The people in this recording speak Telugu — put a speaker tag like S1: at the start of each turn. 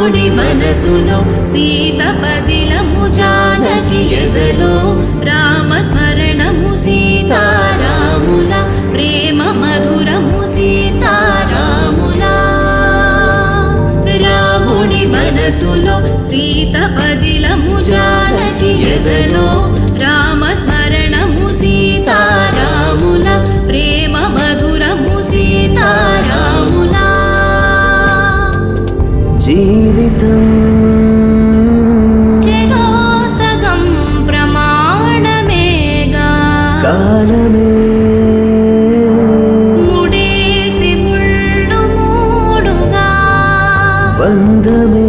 S1: రాముడి మనసులో సీత పదిలము జానకి ఎదలో రామస్మరణము సీతారాముల ప్రేమ మధురము సీతారాముల రాముడి మనసులో సీత పదిలము జానకి ఎదలో రామస్మరణము సీతారాముల ప్రేమ మధురము సీతారాముల
S2: జీవితం
S1: చెరో సగం ప్రమాణమేగా
S2: కాలమే
S1: ముడేసి ముళ్ళు మూడుగా
S2: బంధమే